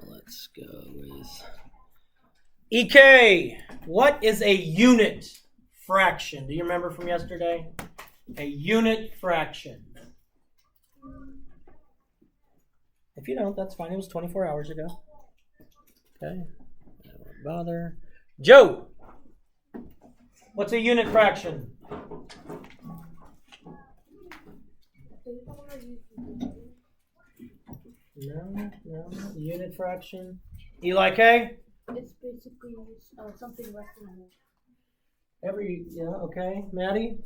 Let's go with EK. What is a unit fraction? Do you remember from yesterday? A unit fraction. If you don't, that's fine. It was 24 hours ago. Okay. I won't bother. Joe, what's a unit fraction? No. Unit fraction. Eli K? It's basically something less than Okay. Maddie?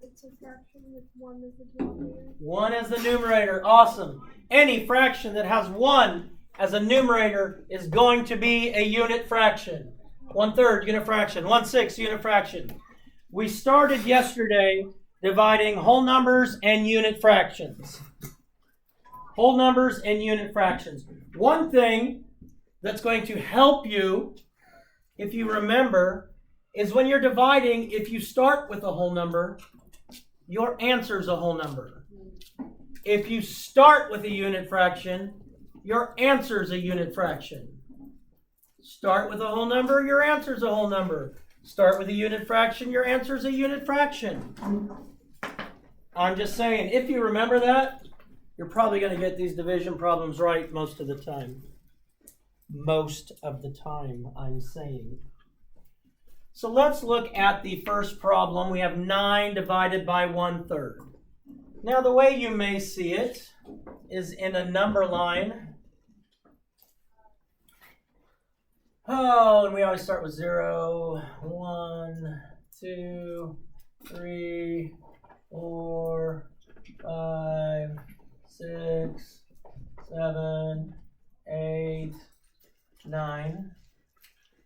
it's a fraction with 1 as the denominator. 1 as the numerator. Awesome. Any fraction that has 1 as a numerator is going to be a unit fraction. 1/3 unit fraction. 1/6 unit fraction. We started yesterday dividing whole numbers and unit fractions. Whole numbers and unit fractions. One thing that's going to help you, if you remember, is when you're dividing, if you start with a whole number, your answer is a whole number. If you start with a unit fraction, your answer is a unit fraction. Start with a whole number, your answer is a whole number. Start with a unit fraction, your answer is a unit fraction. I'm just saying, if you remember that, you're probably going to get these division problems right most of the time. Most of the time, I'm saying. So let's look at the first problem. We have 9 divided by 1/3. Now the way you may see it is in a number line. Oh, and we always start with 0, 1, 2, 3, 4, 5, 6, 7, 8, 9.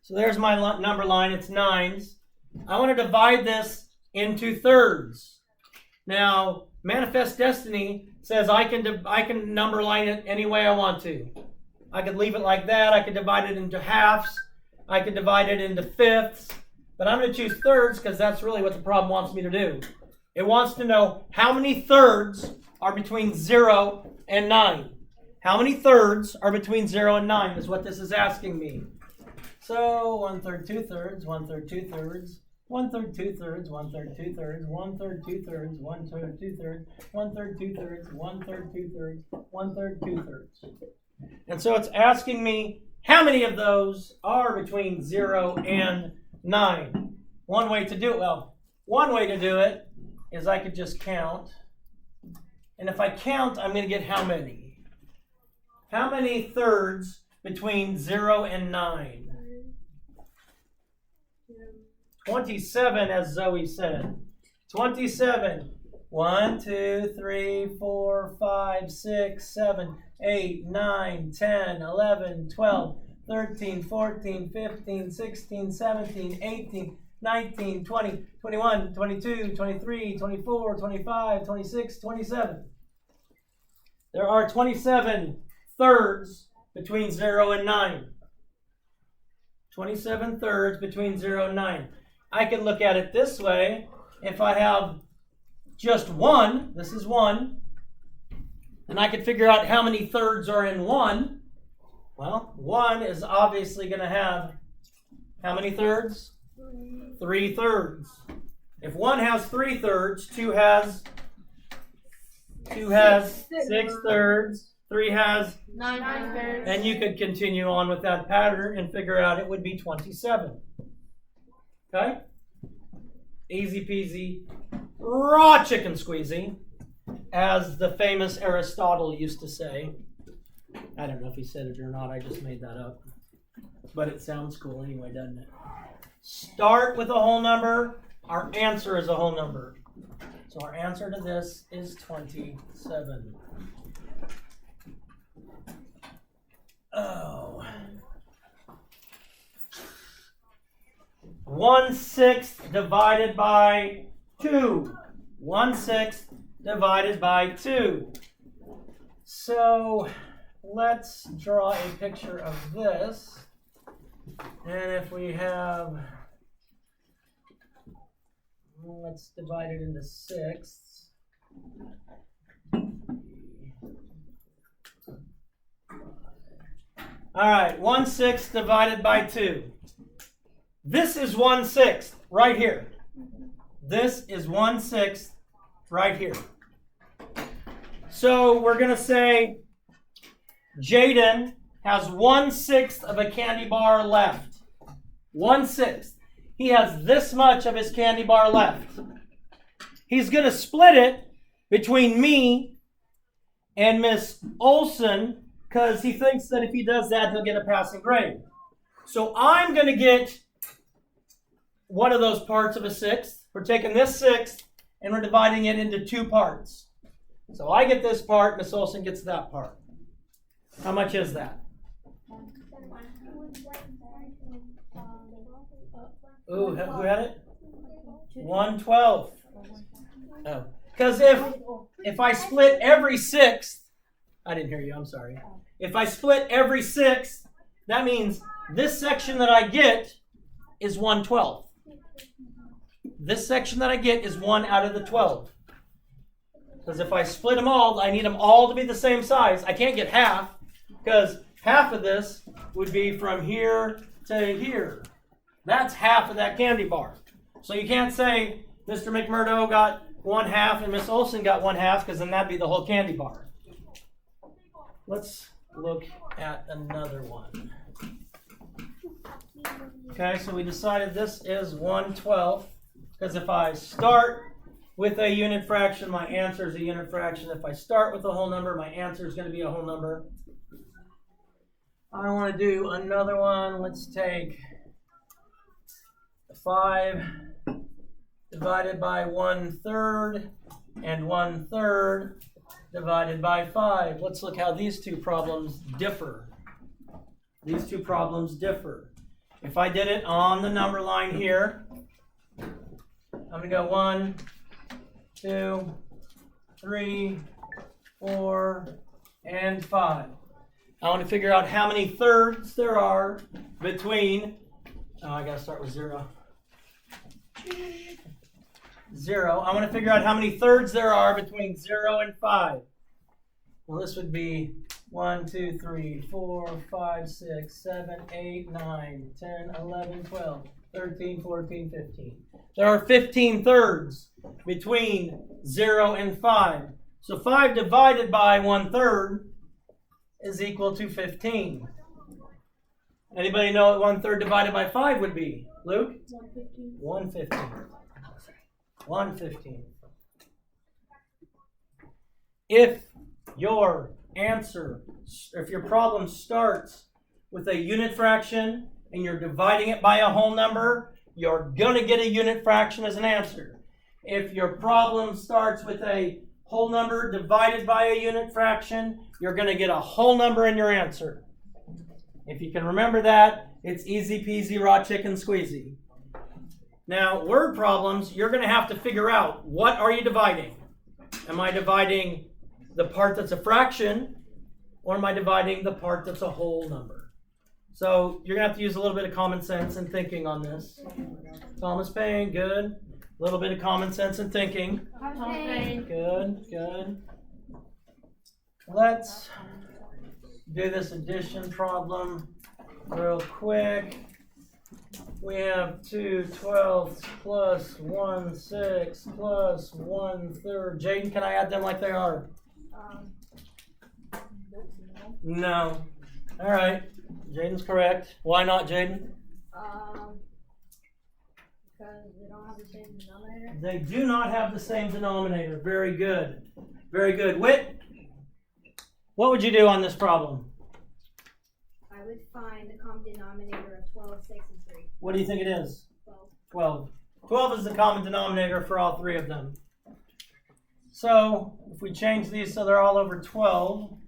So there's my number line. It's 9s. I want to divide this into thirds. Now, Manifest Destiny says I can number line it any way I want to. I could leave it like that. I could divide it into halves. I could divide it into fifths. But I'm going to choose thirds because that's really what the problem wants me to do. It wants to know how many thirds are between 0 and 9. How many thirds are between 0 and 9 is what this is asking me. So 1/3, 2/3, 1/3, 2/3, 1/3, 2/3, 1/3, 2/3, 1/3, 2/3, 1/3, 2/3, 1/3, 2/3, 1/3, 2/3, 1/3, 2/3. And so it's asking me how many of those are between 0 and 9. One way to do it is I could just count. And if I count, I'm going to get how many? How many thirds between 0 and 9? 27, as Zoe said. 27. 1, 2, 3, 4, 5, 6, 7, 8, 9, 10, 11, 12, 13, 14, 15, 16, 17, 18, 19, 20, 21, 22, 23, 24, 25, 26, 27. There are 27 thirds between 0 and 9. 27 thirds between 0 and 9. I can look at it this way. If I have just 1, this is 1, and I could figure out how many thirds are in 1. Well, 1 is obviously going to have how many thirds? 3 thirds. If 1 has 3 thirds, 2 has 6 thirds, 3 has 9 thirds. and you could continue on with that pattern and figure out it would be 27. Okay? Easy peasy, raw chicken squeezy, as the famous Aristotle used to say. I don't know if he said it or not, I just made that up. But it sounds cool anyway, doesn't it? Start with a whole number. Our answer is a whole number. So our answer to this is 27. Oh. 1/6 divided by 2. 1/6 divided by 2. So let's draw a picture of this. And if we have, let's divide it into sixths. 5, All right, 1/6 divided by 2. This is 1/6 right here. This is 1/6 right here. So we're going to say Jaden has 1/6 of a candy bar left. 1/6. He has this much of his candy bar left. He's going to split it between me and Miss Olson because he thinks that if he does that, he'll get a passing grade. So I'm going to get one of those parts of a 6th. We're taking this 6th and we're dividing it into 2 parts. So I get this part, Miss Olson gets that part. How much is that? Ooh, who had it? 1/12. Oh, because if I split every 6th, I didn't hear you, I'm sorry. If I split every 6th, that means this section that I get is 1/12. This section that I get is 1 out of the 12. Because if I split them all, I need them all to be the same size. I can't get half, because half of this would be from here to here. That's half of that candy bar. So you can't say Mr. McMurdo got 1/2 and Miss Olson got 1/2, because then that'd be the whole candy bar. Let's look at another one. Okay, so we decided this is 1/12, because if I start with a unit fraction, my answer is a unit fraction. If I start with a whole number, my answer is going to be a whole number. I want to do another one. Let's take 5 divided by 1/3 and 1/3 divided by 5. Let's look how these two problems differ. These two problems differ. If I did it on the number line here, I'm going to go 1, 2, 3, 4, and 5. I want to figure out how many thirds there are between, I got to start with 0. 0. I want to figure out how many thirds there are between 0 and 5. Well, this would be 1, 2, 3, 4, 5, 6, 7, 8, 9, 10, 11, 12, 13, 14, 15. There are 15 thirds between 0 and 5. So 5 divided by 1/3 is equal to 15. Anybody know what 1/3 divided by 5 would be? Luke? 1/15. 1/15. If your answer, if your problem starts with a unit fraction and you're dividing it by a whole number, you're going to get a unit fraction as an answer. If your problem starts with a whole number divided by a unit fraction, you're going to get a whole number in your answer. If you can remember that, it's easy peasy, raw chicken squeezy. Now, word problems, you're going to have to figure out, what are you dividing? Am I dividing the part that's a fraction, or am I dividing the part that's a whole number? So you're going to have to use a little bit of common sense and thinking on this. Thomas Payne, good. A little bit of common sense and thinking. Good, good. Let's do this addition problem real quick. We have 2/12 plus 1/6 plus 1/3. Jaden, can I add them like they are? No. All right. Jaden's correct. Why not, Jaden? Because they don't have the same denominator. They do not have the same denominator. Very good. Very good. Whit, what would you do on this problem? I would find the common denominator of 12, 6, and 3. What do you think it is? 12. 12. 12 is the common denominator for all three of them. So if we change these so they're all over 12,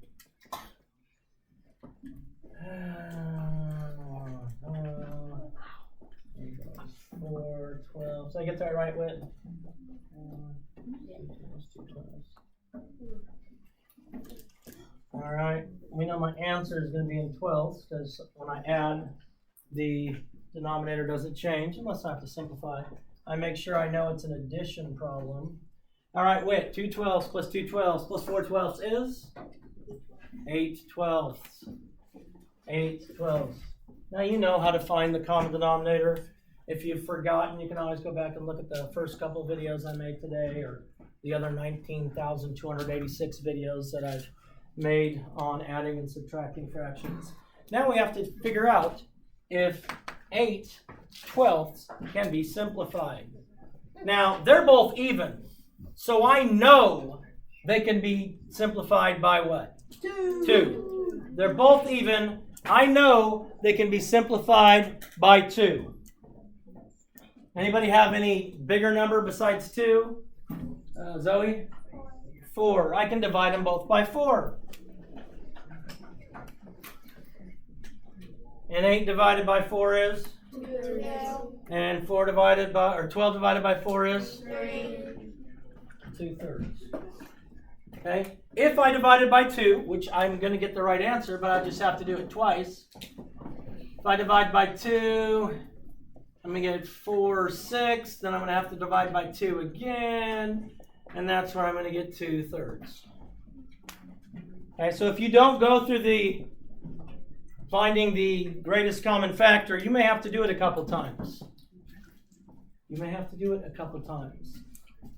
4, 12. So I get that right, Whit? All right. We know my answer is going to be in 12ths because when I add, the denominator doesn't change unless I have to simplify. I make sure I know it's an addition problem. All right, Whit, 2 12ths plus 2 12ths plus 4 12ths is 8 12ths. 8 12s. Now you know how to find the common denominator. If you've forgotten, you can always go back and look at the first couple videos I made today, or the other 19,286 videos that I've made on adding and subtracting fractions. Now we have to figure out if 8 12ths can be simplified. Now, they're both even, so I know they can be simplified by what? 2. They're both even. I know they can be simplified by 2. Anybody have any bigger number besides 2? Zoe? 4. I can divide them both by 4. And 8 divided by 4 is? 2. And 4 divided by, or 12 divided by 4 is? 3. 2/3. Okay? If I divide it by 2, which I'm going to get the right answer, but I just have to do it twice. If I divide by 2, I'm going to get 4/6. Then I'm going to have to divide by 2 again. And that's where I'm going to get 2/3. Okay, so if you don't go through the finding the greatest common factor, you may have to do it a couple times.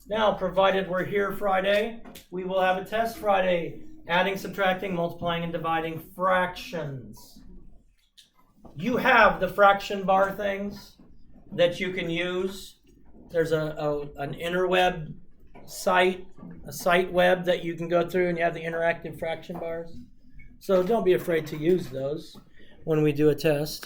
Now, provided we're here Friday, we will have a test Friday. Adding, subtracting, multiplying, and dividing fractions. You have the fraction bar things that you can use. There's an interweb site, a site web that you can go through, and you have the interactive fraction bars. So don't be afraid to use those when we do a test.